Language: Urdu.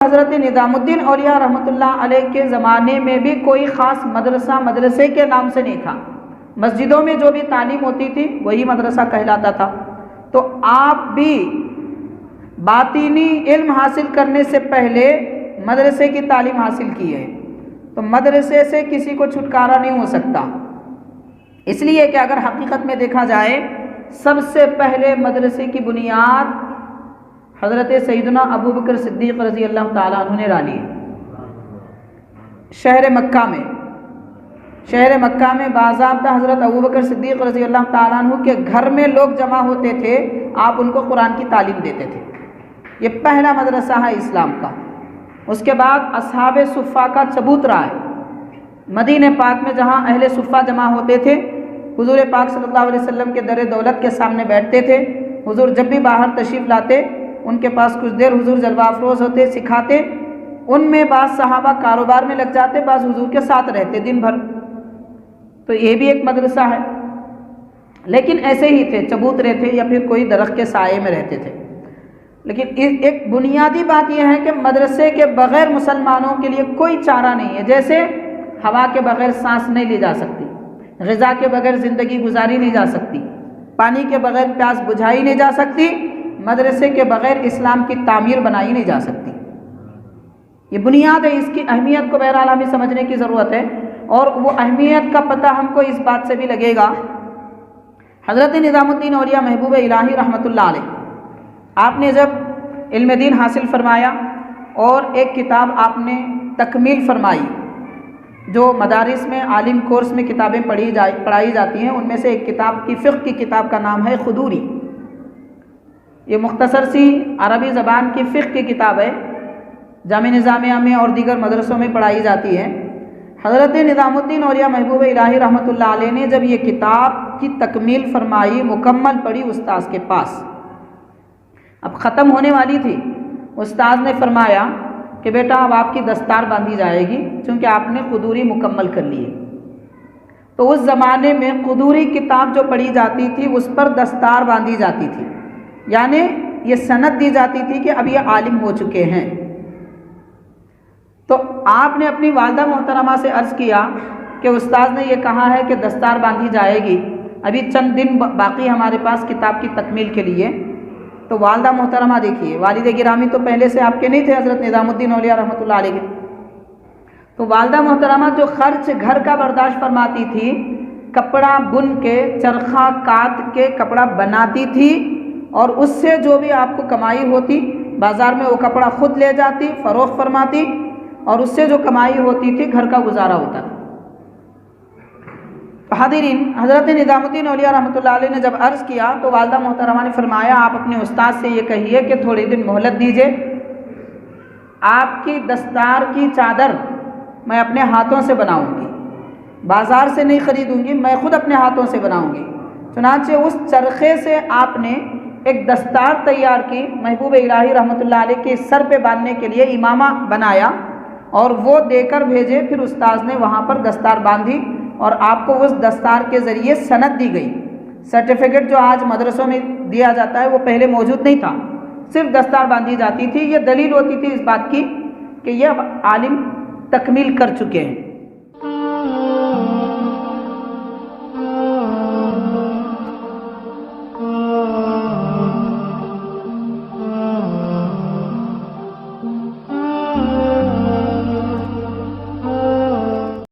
حضرت نظام الدین اولیاء رحمۃ اللہ علیہ کے زمانے میں بھی کوئی خاص مدرسے کے نام سے نہیں تھا. مسجدوں میں جو بھی تعلیم ہوتی تھی وہی مدرسہ کہلاتا تھا. تو آپ بھی باطینی علم حاصل کرنے سے پہلے مدرسے کی تعلیم حاصل کی ہے، تو مدرسے سے کسی کو چھٹکارا نہیں ہو سکتا. اس لیے کہ اگر حقیقت میں دیکھا جائے سب سے پہلے مدرسے کی بنیاد حضرت سیدنا ابو بکر صدیق رضی اللہ تعالیٰ عنہ نے ڈالی شہر مکہ میں باضابطہ حضرت ابو بکر صدیق رضی اللہ تعالیٰ عنہ کے گھر میں لوگ جمع ہوتے تھے، آپ ان کو قرآن کی تعلیم دیتے تھے. یہ پہلا مدرسہ ہے اسلام کا. اس کے بعد اصحاب صفہ کا ثبوت رہا ہے. مدینہ پاک میں جہاں اہل صفہ جمع ہوتے تھے، حضور پاک صلی اللہ علیہ وسلم کے در دولت کے سامنے بیٹھتے تھے. حضور جب بھی باہر تشریف لاتے ان کے پاس کچھ دیر حضور جلوہ افروز ہوتے، سکھاتے. ان میں بعض صحابہ کاروبار میں لگ جاتے، بعض حضور کے ساتھ رہتے دن بھر. تو یہ بھی ایک مدرسہ ہے. لیکن ایسے ہی تھے، چبوترے تھے یا پھر کوئی درخت کے سائے میں رہتے تھے. لیکن ایک بنیادی بات یہ ہے کہ مدرسے کے بغیر مسلمانوں کے لیے کوئی چارہ نہیں ہے. جیسے ہوا کے بغیر سانس نہیں لی جا سکتی، غذا کے بغیر زندگی گزاری نہیں جا سکتی، پانی کے بغیر پیاس بجھائی نہیں جا سکتی، مدرسے کے بغیر اسلام کی تعمیر بنائی نہیں جا سکتی. یہ بنیاد ہے. اس کی اہمیت کو بہرحال ہمیں سمجھنے کی ضرورت ہے، اور وہ اہمیت کا پتہ ہم کو اس بات سے بھی لگے گا. حضرت نظام الدین اولیاء محبوب الہی رحمۃ اللہ علیہ، آپ نے جب علم دین حاصل فرمایا اور ایک کتاب آپ نے تکمیل فرمائی، جو مدارس میں عالم کورس میں کتابیں پڑھائی جاتی ہیں، ان میں سے ایک کتاب کی فقہ کی کتاب کا نام ہے خدوری. یہ مختصر سی عربی زبان کی فقہ کی کتاب ہے، جامع نظامیہ میں اور دیگر مدرسوں میں پڑھائی جاتی ہے. حضرت نظام الدین اولیاء محبوب الہی رحمۃ اللہ علیہ نے جب یہ کتاب کی تکمیل فرمائی، مکمل پڑھی استاذ کے پاس، اب ختم ہونے والی تھی، استاذ نے فرمایا کہ بیٹا اب آپ کی دستار باندھی جائے گی، چونکہ آپ نے قدوری مکمل کر لی ہے. تو اس زمانے میں قدوری کتاب جو پڑھی جاتی تھی اس پر دستار باندھی جاتی تھی، یعنی یہ سند دی جاتی تھی کہ اب یہ عالم ہو چکے ہیں. تو آپ نے اپنی والدہ محترمہ سے عرض کیا کہ استاذ نے یہ کہا ہے کہ دستار باندھی جائے گی، ابھی چند دن باقی ہمارے پاس کتاب کی تکمیل کے لیے. تو والدہ محترمہ دیکھیے، والد گرامی تو پہلے سے آپ کے نہیں تھے حضرت نظام الدین اولیاء رحمۃ اللہ علیہ کے. تو والدہ محترمہ جو خرچ گھر کا برداشت فرماتی تھی، کپڑا بن کے چرخہ کاٹ کے کپڑا بناتی تھی، اور اس سے جو بھی آپ کو کمائی ہوتی بازار میں وہ کپڑا خود لے جاتی، فروخت فرماتی، اور اس سے جو کمائی ہوتی تھی گھر کا گزارا ہوتا تھا. حاضرین، حضرت نظام الدین اولیاء رحمۃ اللہ علیہ نے جب عرض کیا تو والدہ محترمہ نے فرمایا آپ اپنے استاد سے یہ کہیے کہ تھوڑی دن مہلت دیجیے، آپ کی دستار کی چادر میں اپنے ہاتھوں سے بناؤں گی، بازار سے نہیں خریدوں گی، میں خود اپنے ہاتھوں سے بناؤں گی. چنانچہ اس چرخے سے آپ نے ایک دستار تیار کی، محبوب الہی رحمۃ اللہ علیہ کے سر پہ باندھنے کے لیے امامہ بنایا اور وہ دے کر بھیجے. پھر استاذ نے وہاں پر دستار باندھی اور آپ کو اس دستار کے ذریعے سند دی گئی. سرٹیفکیٹ جو آج مدرسوں میں دیا جاتا ہے وہ پہلے موجود نہیں تھا، صرف دستار باندھی جاتی تھی. یہ دلیل ہوتی تھی اس بات کی کہ یہ عالم تکمیل کر چکے ہیں.